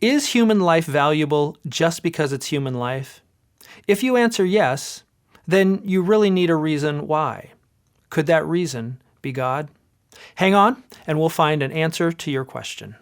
Is human life valuable just because it's human life? If you answer yes, then you really need a reason why. Could that reason be God? Hang on, and we'll find an answer to your question.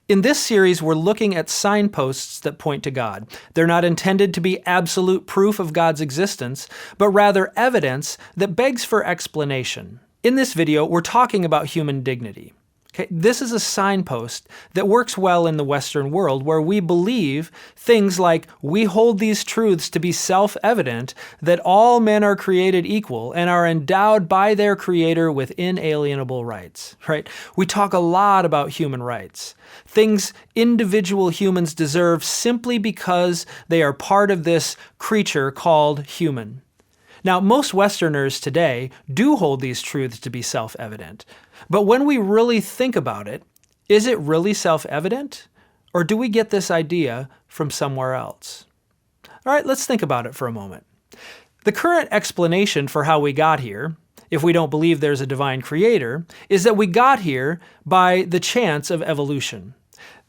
In this series, we're looking at signposts that point to God. They're not intended to be absolute proof of God's existence, but rather evidence that begs for explanation. In this video, we're talking about human dignity. Okay, this is a signpost that works well in the Western world, where we believe things like we hold these truths to be self-evident, that all men are created equal and are endowed by their Creator with inalienable rights. Right? We talk a lot about human rights, things individual humans deserve simply because they are part of this creature called human. Now, most Westerners today do hold these truths to be self-evident. But when we really think about it, is it really self-evident? Or do we get this idea from somewhere else? All right, let's think about it for a moment. The current explanation for how we got here, if we don't believe there's a divine creator, is that we got here by the chance of evolution.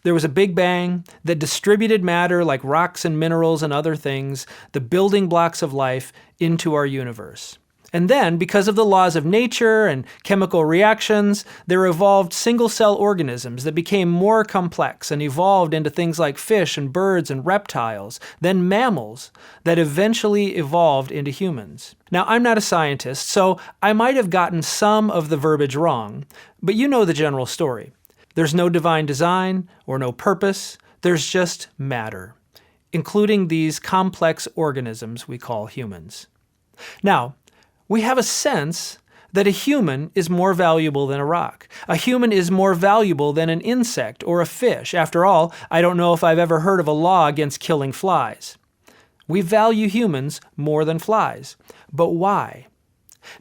There was a big bang that distributed matter like rocks and minerals and other things, the building blocks of life, into our universe. And then, because of the laws of nature and chemical reactions, there evolved single-cell organisms that became more complex and evolved into things like fish and birds and reptiles, then mammals that eventually evolved into humans. Now, I'm not a scientist, so I might have gotten some of the verbiage wrong, but you know the general story. There's no divine design or no purpose. There's just matter, including these complex organisms we call humans. Now, we have a sense that a human is more valuable than a rock. A human is more valuable than an insect or a fish. After all, I don't know if I've ever heard of a law against killing flies. We value humans more than flies. But why?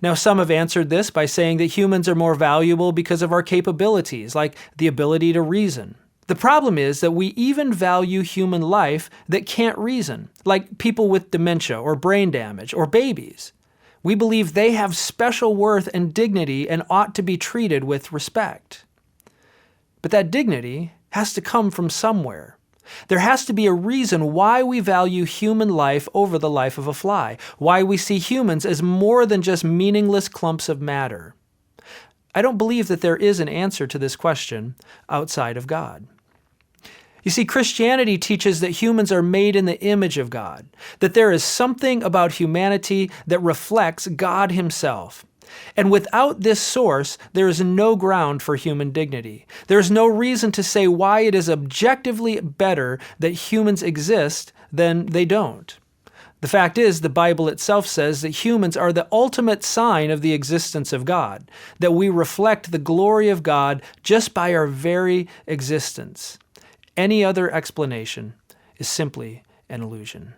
Now, some have answered this by saying that humans are more valuable because of our capabilities, like the ability to reason. The problem is that we even value human life that can't reason, like people with dementia or brain damage or babies. We believe they have special worth and dignity and ought to be treated with respect. But that dignity has to come from somewhere. There has to be a reason why we value human life over the life of a fly, why we see humans as more than just meaningless clumps of matter. I don't believe that there is an answer to this question outside of God. You see, Christianity teaches that humans are made in the image of God, that there is something about humanity that reflects God Himself. And without this source, there is no ground for human dignity. There is no reason to say why it is objectively better that humans exist than they don't. The fact is, the Bible itself says that humans are the ultimate sign of the existence of God, that we reflect the glory of God just by our very existence. Any other explanation is simply an illusion.